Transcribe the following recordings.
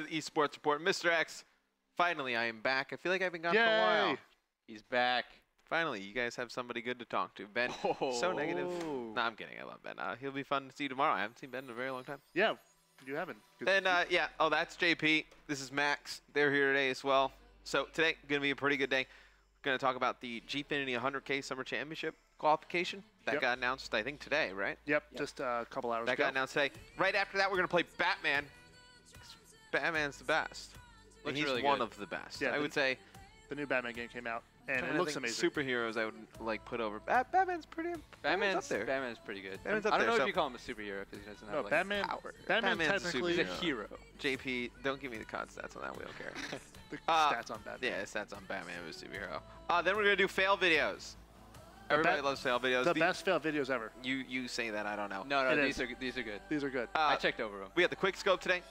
to the eSports Report. Mr. X, finally I am back. I feel like I've been gone for a while. He's back. Finally, you guys have somebody good to talk to. Ben, so negative. No, I'm kidding. I love Ben. He'll be fun to see tomorrow. I haven't seen Ben in a very long time. Yeah, you haven't. And, yeah. Oh, that's JP. This is Max. They're here today as well. So today, going to be a pretty good day. We're going to talk about the Gfinity 100K Summer Championship qualification. That got announced, I think, today, right? Yep, just a couple hours ago. That got announced today. Right after that, we're going to play Batman. Batman's the best. And he's really one of the best. Yeah, I would say. The new Batman game came out, and it looks amazing. Superheroes, I would like put over. Batman's pretty. Batman's up there. Batman's pretty good. Batman's up I don't there, know so if you call him a superhero because he doesn't have like Batman. power. Batman's technically He's a hero. JP, don't give me the COD stats on that. We don't care. The stats on Batman. Yeah, stats on Batman was a superhero. Then we're gonna do fail videos. Everybody loves fail videos. The best fail videos ever. You say that, I don't know. No, these are good. These are good. I checked over them. We had the quick scope today,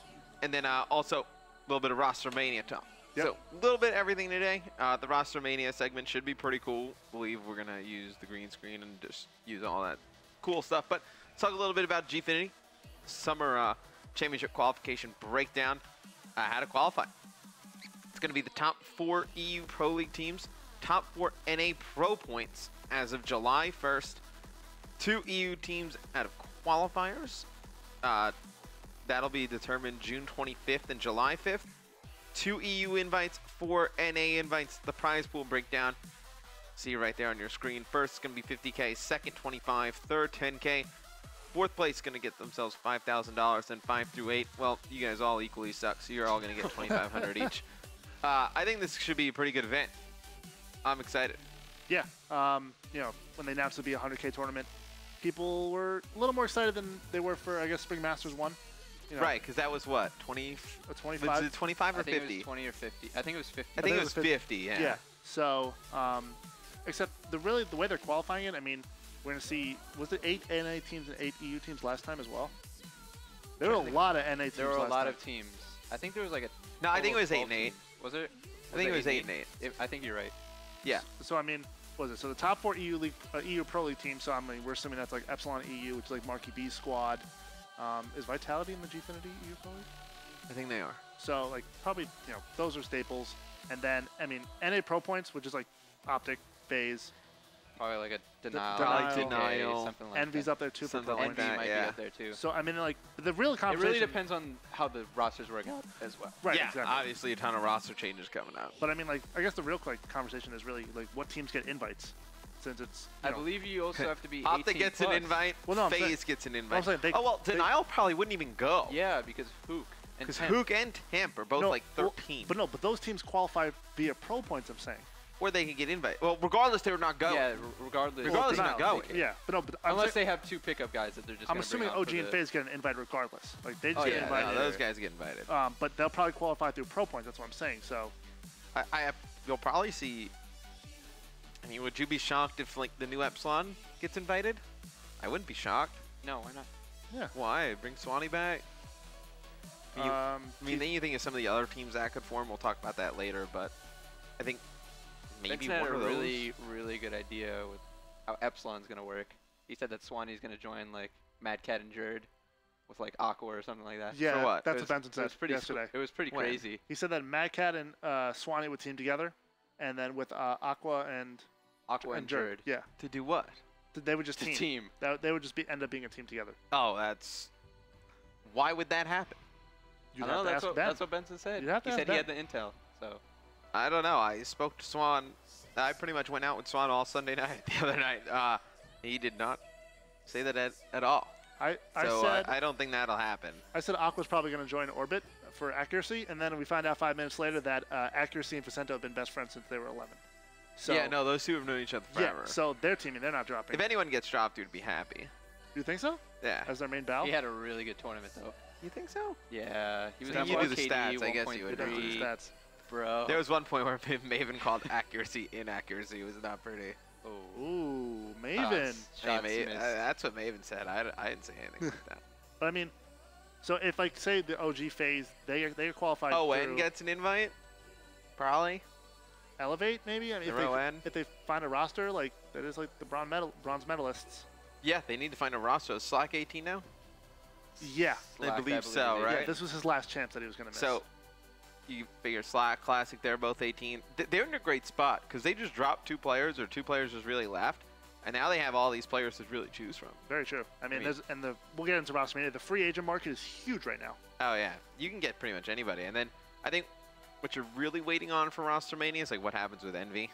and then also a little bit of roster mania talk. Yep. So a little bit of everything today. The roster mania segment should be pretty cool. I believe we're gonna use the green screen and just use all that cool stuff. But let's talk a little bit about Gfinity Summer Championship qualification breakdown. How to qualify. It's gonna be the top 4 EU Pro League teams, top 4 NA Pro points as of July 1st. 2 EU teams out of qualifiers. That'll be determined June 25th and July 5th. 2 EU invites, 4 NA invites. The prize pool breakdown, see right there on your screen. First is going to be 50K, second 25, third 10K. Fourth place is going to get themselves $5,000, then 5 through 8. Well, you guys all equally suck, so you're all going to get $2,500 each. I think this should be a pretty good event. I'm excited. Yeah, you know, when they announced it'd be a 100K tournament, people were a little more excited than they were for, I guess, Spring Masters 1. You know, right, because that was what, 20? 25? Was it 25 or 50? I think it was 20 or 50. I think it was 50. I think it was 50, yeah. Yeah, so, except the way they're qualifying it, I mean, we're going to see, was it 8 NA teams and 8 EU teams last time as well? There were a lot of NA teams There were a lot of teams. I think there was like a... No, I think it was 8 and 8. Was it? I think it was 8 and 8. I think you're right. Yeah. So, I mean, what was it? So the top 4 EU Pro League teams, so I mean, we're assuming that's like Epsilon EU, which is like Marquee B squad. Is Vitality in the Gfinity EU Pro League? I think they are. So, like, probably, you know, those are staples. And then, I mean, NA Pro Points, which is like Optic, FaZe. Probably like a Denial. Probably Denial. Something like Envy's that. up there too. Something for like Envy that, might yeah. be up there too. So, I mean, like, the real It conversation... really depends on how the rosters work out as well. Right, yeah, exactly. obviously a ton of roster changes coming up. But, I mean, like, I guess the real, like, conversation is really, like, what teams get invites? Since it's, I believe you also have to be 18 Optic gets an invite, Well, no, I'm saying- FaZe gets an invite. saying they- oh, well, Denial probably wouldn't even go. Yeah, because Hook and Because Temp. Hook and Temp are both like 13. But those teams qualify via Pro Points, I'm saying. Or they can get invite. Well, regardless, they would not go. Yeah, regardless. Regardless, Well, not going. Yeah, but Unless they have 2 pickup guys that they're just. I'm assuming OG and FaZe get an invite regardless. Like, they just get Yeah, invited. no, those guys get invited. But they'll probably qualify through Pro Points, that's what I'm saying, so... You'll probably see... I mean, would you be shocked if, like, the new Epsilon gets invited? I wouldn't be shocked. No, why not? Yeah. Why? Bring Swanee back? I mean, then you think of some of the other teams that could form. We'll talk about that later, but I think maybe Benson one had of a those. really good idea with how Epsilon's going to work. He said that Swanee's going to join, like, Mad Cat and Jerd with, like, Aqua or something like that. Yeah, For what? that's what Benson said pretty yesterday. It was pretty When? crazy. He said that Mad Cat and Swanee would team together, and then with Aqua and Jerd. Yeah. To do what? They would just team. They would just end up being a team together. Oh, that's... Why would that happen? You'd I don't have know, to ask Ben. that's what Benson said. You'd have to He ask said he had Ben. the intel, so... I don't know. I spoke to Swan. I pretty much went out with Swan all Sunday night the other night. He did not say that at all. I So said I don't think that'll happen. I said Aqua's probably going to join Orbit for accuracy, and then we find out 5 minutes later that accuracy and Facento have been best friends since they were 11. So, yeah, no, those two have known each other forever. Yeah, so they're teaming. They're not dropping. If anyone gets dropped, you'd be happy. You think so? Yeah. As their main battle? He had a really good tournament, though. You think so? Yeah. He was So at you do the KD, stats, I guess you would You'd have to do 1.3. the stats. Bro. There was one point where Maven called accuracy inaccuracy. It was not pretty. Oh. Ooh, Maven. Shots Hey, missed. that's what Maven said. I didn't say anything like that. But I mean, so if like say the OG phase, they are qualified. Owen through gets an invite? Probably. Elevate maybe. I mean, The Rowan? if they find a roster like that is like the bronze medalists. Yeah, they need to find a roster. Is Slack 18 now? Yeah. I believe so, it is. right? Yeah, this was his last chance that he was going to miss. So you figure Slack, Classic, they're both 18. They're in a great spot because they just dropped 2 players, or 2 players just really left, and now they have all these players to really choose from. Very true. I mean we'll get into Rostermania. The free agent market is huge right now. Oh yeah, you can get pretty much anybody. And then I think what you're really waiting on for Rostermania is like what happens with Envy.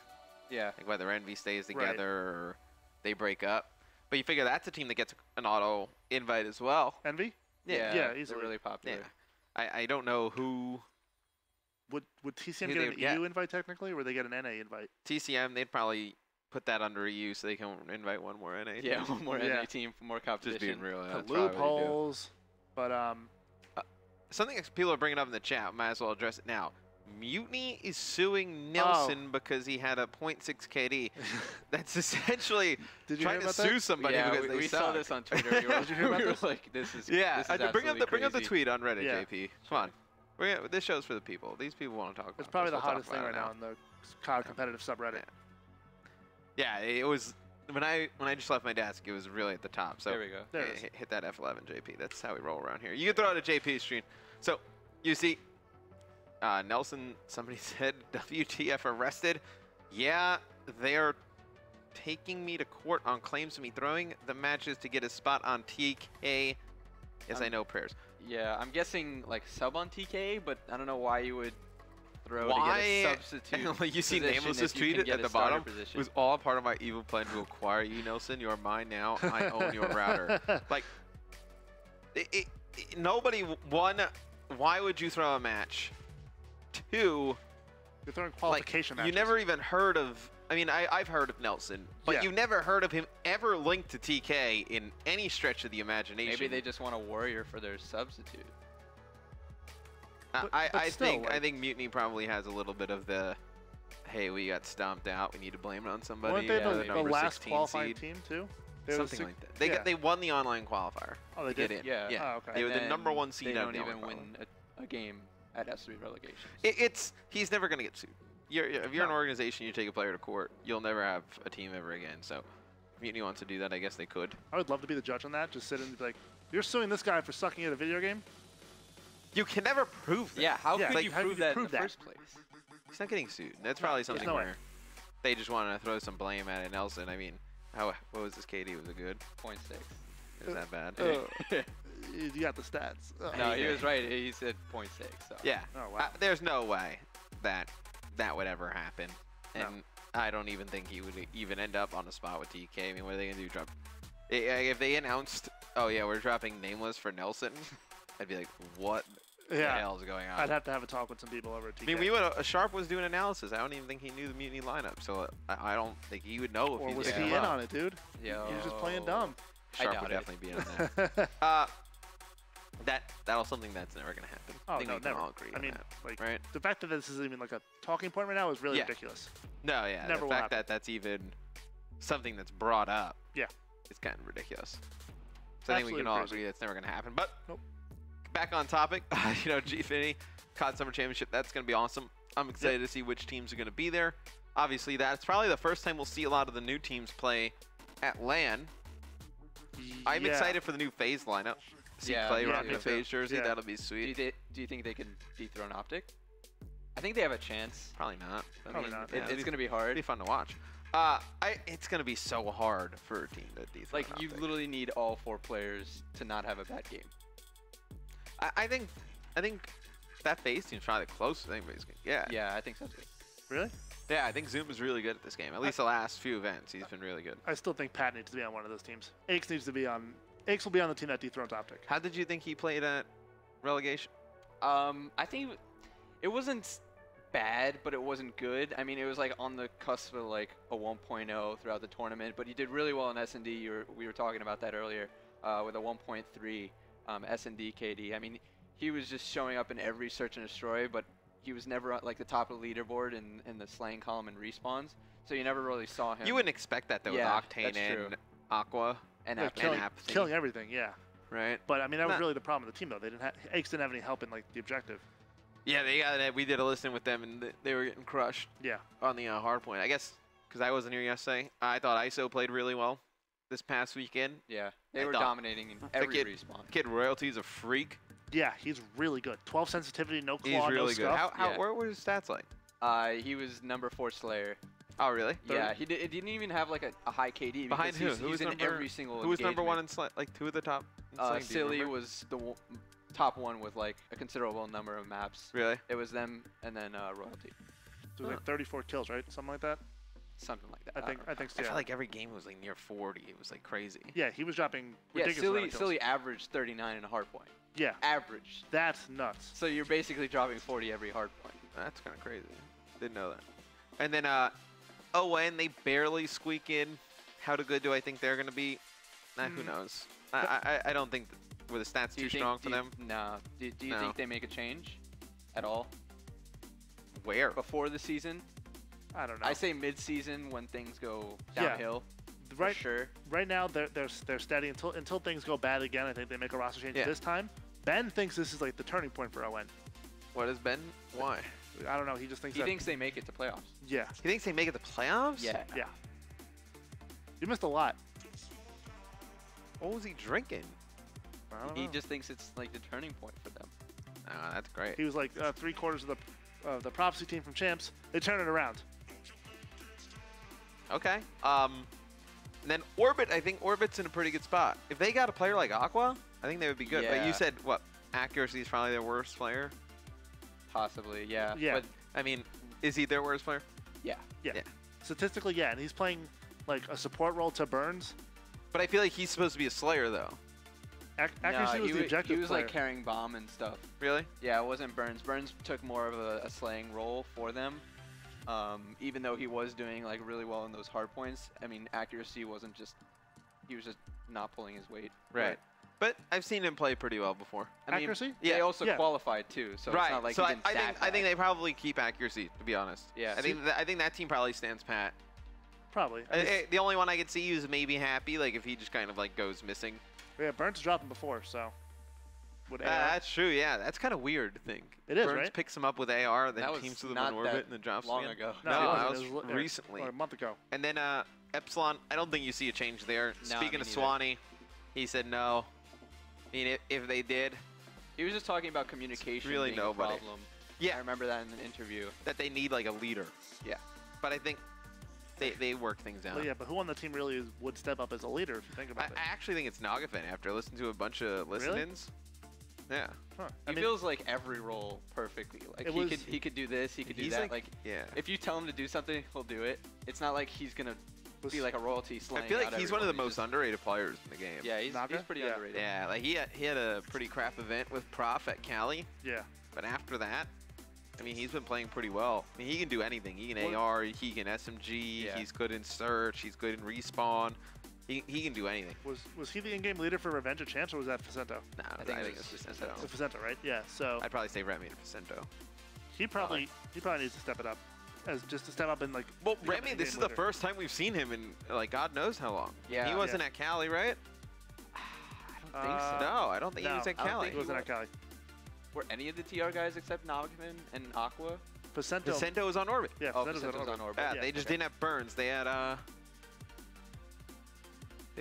Yeah. Like whether Envy stays together or they break up. But you figure that's a team that gets an auto invite as well. Envy? Yeah, easily. they're really popular. Yeah. I don't know who. Would TCM Who get they- an EU yeah. invite technically, or would they get an NA invite? TCM, they'd probably put that under EU so they can invite one more NA. Yeah, team. one more Yeah. NA team for more Just competition. being real. The That's probably what they do. loopholes. But Something that people are bringing up in the chat, might as well address it now. Mutiny is suing Nelson because he had a 0.6 KD. That's essentially did you trying hear to about sue that? somebody Yeah, because they we suck. saw this on Twitter. We were, Did you hear about we were this? like, this is Yeah, this is bring up absolutely the crazy. tweet on Reddit, Yeah. JP. Come on. This show's for the people. These people want to talk about It's probably this. the We'll hottest talk thing about right it now in the COD competitive subreddit. Yeah, it was when I just left my desk. It was really at the top. So There we go. There it is. hit that F11, JP. That's how we roll around here. You can throw it at JP's screen. So you see, Nelson. Somebody said WTF arrested. Yeah, they are taking me to court on claims of me throwing the matches to get a spot on TK. Yes, I know prayers. Yeah, I'm guessing like sub on TK, but I don't know why you would throw Why? to get a substitute. You see position Nameless's if you can tweet get at a the starter bottom. position. It was all part of my evil plan to acquire you, Nelson. You are mine now. I own your router. Like, nobody, one, why would you throw a match? Two, You're throwing qualification like, matches. you never even heard of, I mean, I've heard of Nelson, but Yeah. you never heard of him ever linked to TK in any stretch of the imagination. Maybe they just want a warrior for their substitute. But I still, think like- Mutiny probably has a little bit of the, hey, we got stomped out. We need to blame it on somebody. Weren't they Yeah, the number last 16 qualifying seed. team too? They were the Something six- like that. yeah. They won the online qualifier. Oh, they to get did? in. Yeah. Yeah. Oh, okay. They were the And number then 1 seed They out don't of the even online win qualifier. a game at S3 relegation. He's never gonna get sued. If you're an No. organization, you take a player to court, you'll never have a team ever again. So, if Mutiny wants to do that, I guess they could. I would love to be the judge on that. Just sit and be like, you're suing this guy for sucking at a video game? You can never prove that. Yeah, how Yeah, could like, you how prove could you that prove in the that? first place? He's not getting sued. That's probably something no way. where they just wanted to throw some blame at it. Nelson, I mean, what was his KD? Was it good? 0.6. Is that bad? You got the stats. No, he was right. He said 0.6. So. Yeah. Oh, wow. There's no way that would ever happen. No. And I don't even think he would even end up on a spot with TK. I mean, what are they going to do? Drop? If they announced, oh, yeah, we're dropping Nameless for Nelson, I'd be like, what the Yeah. hell is going on? I'd have to have a talk with some people over at TK. I mean, Sharp was doing analysis. I don't even think he knew the Mutiny lineup, so I don't think he would know if or he was just he came in up. on it, dude? Yo. He was just playing dumb. I Sharp doubt would it. definitely be in on that. That'll something that's never gonna happen. I Oh, think no, we can never. all agree I on mean, that, like, right? the fact that this is even like a talking point right now is really Yeah. ridiculous. No, yeah. Never The will fact happen. that that's even something that's brought up, Yeah. is kind of ridiculous. So I think we Absolutely can all crazy. agree that's never gonna happen. But Nope. back on topic, Gfinity COD Summer Championship. That's gonna be awesome. I'm excited to see which teams are gonna be there. Obviously, that's probably the first time we'll see a lot of the new teams play at LAN. I'm Yeah. excited for the new FaZe lineup. See Yeah, Clay me rocking too. a FaZe jersey. Yeah. That'll be Do sweet. you think they can dethrone Optic? I think they have a chance. Probably not. I Probably mean, not. yeah, It's going to be It'll hard. be fun to watch. It's gonna be so hard for a team to dethrone Like, you Optic. literally need all 4 players to not have a bad game. I think that FaZe team's probably the closest anybody's gonna get. Yeah, I think so too. Really? Yeah, I think Zoom is really good at this game. At least the last few events, he's been really good. I still think Pat needs to be on one of those teams. Aches needs to be on. Aches will be on the team that dethrones Optic. How did you think he played at Relegation? I think it wasn't bad, but it wasn't good. I mean, it was like on the cusp of like a 1.0 throughout the tournament, but he did really well in S&D. We were talking about that earlier with a 1.3 S&D KD. I mean, he was just showing up in every search and destroy, but he was never at like the top of the leaderboard in the slaying column and respawns, so you never really saw him. You wouldn't expect that though Yeah, with Octane that's true. and Aqua, and Like, after killing, Apathy. killing everything, yeah. right? But I mean, that was Not- really the problem with the team, though. They didn't have Aches didn't have any help in like the objective. Yeah, we did a listen with them, and they were getting crushed Yeah. on the hard point. I guess because I wasn't here yesterday, I thought ISO played really well this past weekend. yeah, they I were thought dominating in every kid- respawn. Kid Royalty's a freak. Yeah, he's really good. 12 sensitivity, no claw, He's no really good. scuff. Yeah. What were his stats like? He was number 4 Slayer. Oh, really? Yeah, it didn't even have like a high KD. Behind because who? He's in every single Who was number engagement. 1 in like 2 of the top? in Slaying? Do you Silly remember? was the top 1 with like a considerable number of maps. Really? It was them and then Royalty. So it was like 34 kills, right? Something like that. Something like that. I think so. I Yeah. feel like every game was like near 40. It was like crazy. Yeah, he was dropping Yeah, ridiculous amount of kills. Silly averaged 39 in a hard point. Yeah, Average. that's nuts. So you're basically dropping 40 every hard point. That's kind of crazy. Didn't know that. And then ON, they barely squeak in. How good do I think they're going to be? Who knows? I don't think were the stats too strong for them. No. Do you No. think they make a change at all Where? before the season? I don't know. I say mid-season when things go Yeah. downhill. right, For sure. right now they're steady until things go bad again. I think they make a roster change Yeah. this time. Ben thinks this is like the turning point for ON. What has been? Why? I don't know. He just thinks He that. thinks they make it to playoffs. Yeah, He thinks they make it to playoffs? Yeah. yeah. You missed a lot. What was he drinking? I don't He know. just thinks it's like the turning point for them. Oh, that's great. He was like 3/4 of the prophecy team from champs. They turn it around. Okay. And then Orbit, I think Orbit's in a pretty good spot. If they got a player like Aqua, I think they would be good. But Yeah. you said, what, accuracy is probably their worst player? Possibly, yeah. Yeah. But I mean, is he their worst player? yeah. Yeah. Statistically, yeah, and he's playing like a support role to Burns. But I feel like he's supposed to be a Slayer, though. Accuracy No, was the objective he was player. like carrying bomb and stuff. Really? Yeah, it wasn't Burns. Burns took more of a slaying role for them. Even though he was doing like really well in those hard points, I mean, accuracy wasn't just, he was just not pulling his weight. Right. But I've seen him play pretty well before. I mean, Accuracy? They also Yeah. qualified too, so right. it's not like so he didn't I think stat they probably keep accuracy, to be honest. Yeah. I think that team probably stands pat. Probably. I mean, The only one I could see is maybe Happy, like if he just kind of like goes missing. yeah, Burns dropped him before, so. Would AR? That's true. Yeah, that's kind of weird to think. It is, Burns right? picks him up with AR, then That was teams with him not in orbit, that and then drops long him again. ago. No, it that wasn't. was It was recently. or a month ago. And then Epsilon, I don't think you see a change there. No, Speaking me of neither. Swanee, he said no. I mean, if they did, He was just talking about communication Really being nobody. a problem. Yeah. I remember that in an interview. that they need like a leader. Yeah. But I think they work things out. Well, yeah, but who on the team really would step up as a leader if you think I about it? actually think it's Nagafin after listening to a bunch of listen-ins. Yeah. Huh. He I mean, feels like every role perfectly. Like It he was- could do this, he could do He's that. like, yeah. if you tell him to do something, he'll do it. It's not like he's gonna be like a royalty I slaying feel like out he's one of the everyone. most underrated players in the game. Yeah, he's Naga? pretty Yeah. underrated. Yeah, like he had a pretty crap event with Prof at Cali, yeah. but after that, I mean, he's been playing pretty well. I mean, he can do anything. He can Well- AR, he can SMG, Yeah. he's good in search, he's good in respawn. He can do anything. Was he the in-game leader for Revenge of Champs, or was that Facento? Nah, I I think think, it it's was just Vicento. It's Facento, right? Yeah. So I'd probably say Remy and Vicento. he probably needs to step it up, as just to step up and like. Well, become an Remy, this in-game is the leader. first time we've seen him in like God knows how long. Yeah. He wasn't at Cali, right? I don't think so. No, I don't think he no, was at I don't Cali. think He wasn't at Cali. Were any of the TR guys except Nogman and Aqua? Facento. Vicento was on orbit. Yeah, Oh, Facento's Vicento's on orbit. Yeah, they just didn't have Burns. They had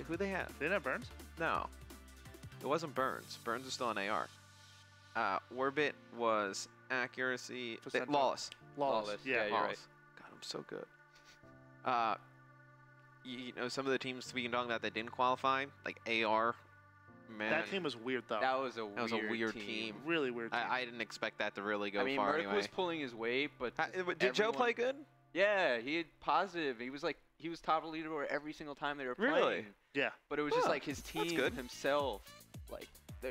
who they had? They didn't have Burns. No, it wasn't Burns. Burns was still on AR. Orbit was accuracy. Facento. Lawless. Lawless, yeah, you're right. Lawless. God, I'm so good. You know, some of the teams we can talk about that didn't qualify, like AR. Man, That team was weird though. That was a weird team. Really weird team. I didn't expect that to really go I mean, far Merc anyway. was pulling his weight, but Did Joe everyone- play good? Yeah, he had positive. He was top of the leaderboard every single time they were playing. Really? yeah. But it was just Huh, like his that's team good. himself. Like,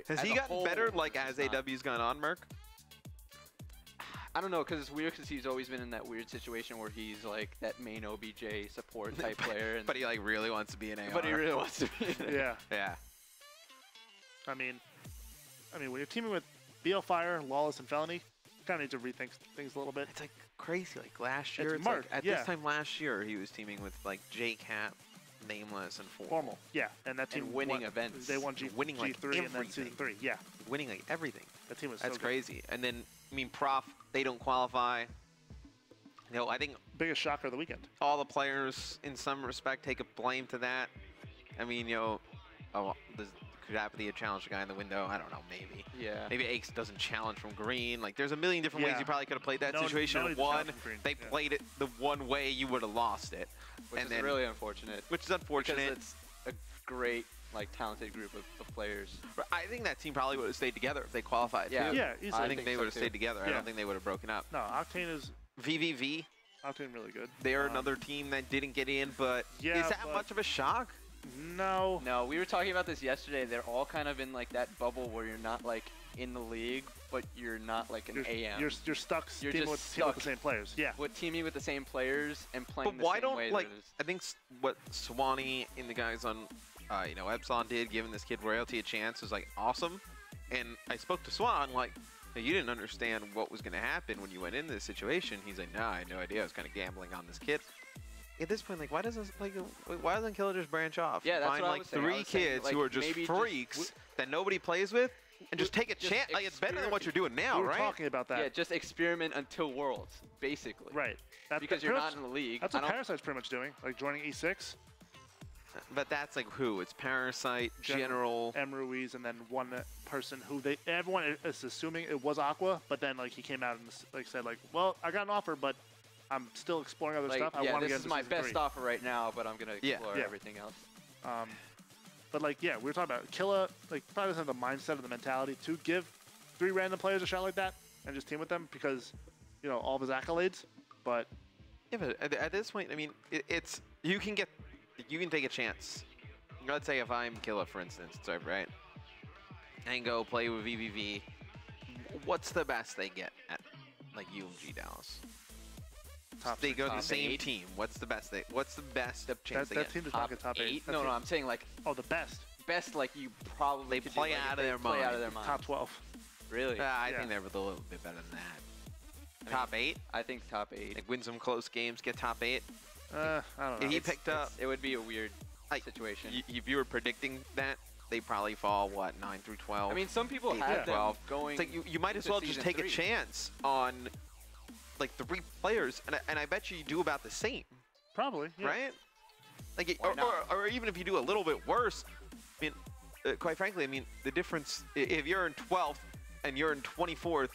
Has as he a gotten whole, better, like as he's not. AW's gone on, Merc? I don't know, because it's weird because he's always been in that weird situation where he's like that main OBJ support type player. And, But he like really wants to be an AR. but he really wants to be. Yeah. Yeah. I mean, when you're teaming with BL Lawless, and Felony, you kind of need to rethink things a little bit. It's like crazy. Like last year, It's it's Mark, like, at yeah. this time last year, he was teaming with like J-Cap, Nameless, and Formal. Yeah, and that team winning won, events. They won Winning, like, G3 and then Season everything. 3. Yeah, winning like everything. that team was That's so good. crazy. And then, I mean, Prof, they don't qualify. You know, I think Biggest shocker of the weekend. all the players, in some respect, take a blame to that. I mean, you know, the could happily have challenged the guy in the window. I don't know, maybe. Yeah. Maybe Ace doesn't challenge from green. Like, there's a million different ways Yeah. you probably could have played that No situation. need to challenge One, from green. they Yeah. played it the one way you would have lost it. Which and is then, really unfortunate. which is unfortunate. Because it's a great, like, talented group of players. But I think that team probably would have stayed together if they qualified, Yeah. too. Yeah, easily. I think they so would have too. stayed together. I Yeah. don't think they would have broken up. No, Octane is VVV, really good. they're another team that didn't get in, but Yeah, is that but- much of a shock? No. No, we were talking about this yesterday. They're all kind of in, like, that bubble where you're not, like, in the league, but you're not, like, an AM. You're stuck You're teaming just with the stuck. same players. Yeah. With teaming with the same players and playing But the why same don't, way like, that it is. I think what Swanee and the guys on, you know, Epsilon did, giving this kid Royalty a chance was, like, awesome. And I spoke to Swan, like, hey, you didn't understand what was going to happen when you went into this situation. He's like, no, I had no idea. I was kind of gambling on this kid. At this point, like, why doesn't Killer just branch off? Yeah, that's Find, what I like, was saying. I 3 was saying, kids like, who are just maybe freaks that nobody plays with and just take a just chance. Like, it's better than what you're doing now, We were right? talking about that. Yeah, just experiment until Worlds, basically. Right. Because you're not in the league. That's what Parasite's pretty much doing, like joining E6, But that's, like, who? It's Parasite, General. M. Ruiz, and then one person who everyone is assuming it was Aqua, but then like he came out and like said like, well, I got an offer, but I'm still exploring other Like, stuff. I yeah, want to this get is into my season best 3. offer right now, but I'm gonna Yeah. explore Yeah. everything else. But like, yeah, we were talking about Killa, like probably doesn't have the mindset or the mentality to give 3 random players a shot like that and just team with them because, you know, all of his accolades. But Yeah, but at this point, I mean, it's you can take a chance. Let's say if I'm Killa, for instance, right, and go play with VVV, what's the best they get at, like, UMG Dallas? top They go to the top same 8. team. What's the best chance they that get? team does not get top 8. No, I'm saying like Oh, the best. best, like you probably They could play do, like, out if of they their play out of mind. their mind. Top 12. Really? I Yeah. think they're a little bit better than that. I mean, Top 8, I think top 8. like, win some close games, get top 8. I don't know. He picked up. It would be a weird Like, situation. If you were predicting that, they probably fall, what, 9 through 12? I mean, some people 8 had through them 12. going. It's like you might as into well just season take 3. a chance on, like, 3 players, and I bet you do about the same, Probably. Yeah. right? Like, Why not? or even if you do a little bit worse, I mean, quite frankly, I mean, the difference, if you're in 12th and you're in 24th,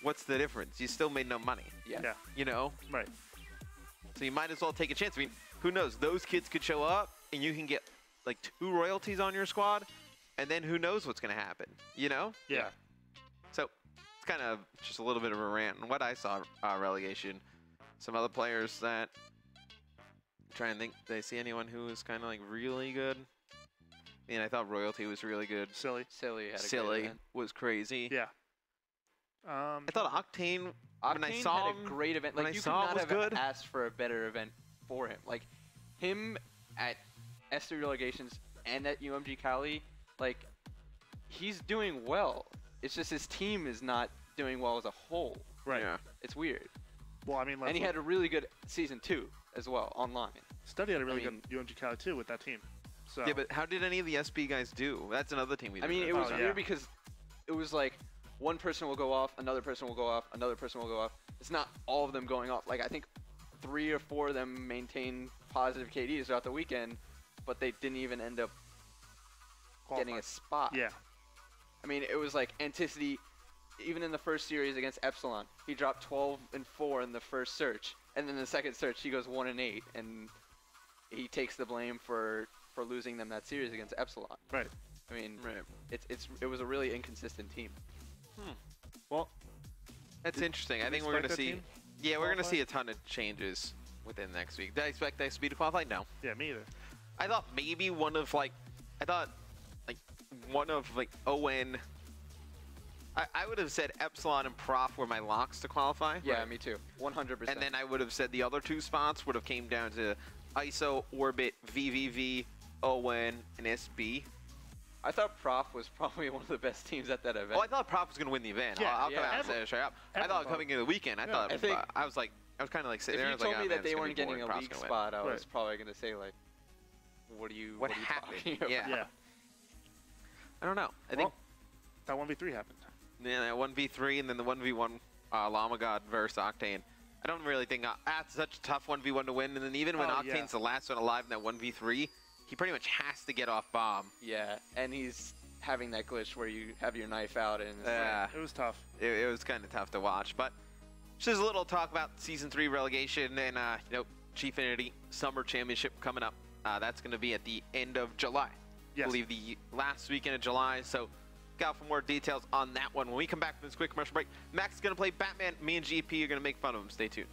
what's the difference? You still made no money, Yeah. Yeah. you know? Right. So you might as well take a chance. I mean, who knows? Those kids could show up, and you can get, like, 2 royalties on your squad, and then who knows what's going to happen, you know? Yeah. So it's kind of just a little bit of a rant on what I saw relegation. Some other players that I'm trying to think. Did I see anyone who was kind of like really good? I mean, I thought Royalty was really good. Silly. Silly had a great Silly event. was crazy. Yeah. I thought Octane, when I Octane saw had him, a great event. when Like I you could saw it not was have good. asked for a better event for him. Like him at S3 Relegations and at UMG Cali, like he's doing well. It's just his team is not doing well as a whole. Right. Yeah. It's weird. Well, I mean, And he had a really good season 2 as well online. Study had a really I mean- good UMG Cali too with that team. So Yeah, but how did any of the SB guys do? That's another team we I mean, didn't it was Oh, weird yeah. because it was like one person will go off, another person will go off, another person will go off. It's not all of them going off. Like I think 3 or 4 of them maintained positive KDs throughout the weekend, but they didn't even end up getting a spot. Yeah. I mean, it was like Anticity, even in the first series against Epsilon, he dropped 12 and 4 in the first search, and then the second search he goes 1 and 8, and he takes the blame for losing them that series against Epsilon. Right. I mean, Right. it was a really inconsistent team. Well, That's interesting. I do we think we're going expect to that see. team Yeah, we're going to qualify? see a ton of changes within next week. Did I expect SB to qualify? No. yeah, me either. I thought maybe one of like ON. I would have said Epsilon and Prof were my locks to qualify. Yeah, me too. 100%. And then I would have said the other 2 spots would have came down to ISO, Orbit, VVV, ON, and SB. I thought Prof was probably one of the best teams at that event. Oh, I thought Prof was going to win the event. Yeah, I'll yeah, come out and say it straight up. I everyone thought thought. coming into the weekend, I thought I think- I was kind of like sitting if there. I you was like, told oh, me man, that they it's gonna weren't be getting boring. a Prof's league gonna win. spot, I was Right. probably going to say, like, what are you What you happened? talking about? Yeah. Yeah. I don't know. I think That 1v3 happened. yeah, that 1v3 and then the 1v1 Llama God versus Octane. I don't really think that's such a tough 1v1 to win. And then even when Oh, Octane's yeah. the last one alive in that 1v3, he pretty much has to get off bomb. Yeah, and he's having that glitch where you have your knife out and it's Yeah. It was tough. It was kind of tough to watch, but just a little talk about Season 3 relegation and, you know, Gfinity Summer Championship coming up. That's going to be at the end of July. Yes. I believe the last weekend of July, so look out for more details on that one. When we come back from this quick commercial break, Max is going to play Batman. Me and GP are going to make fun of him. Stay tuned.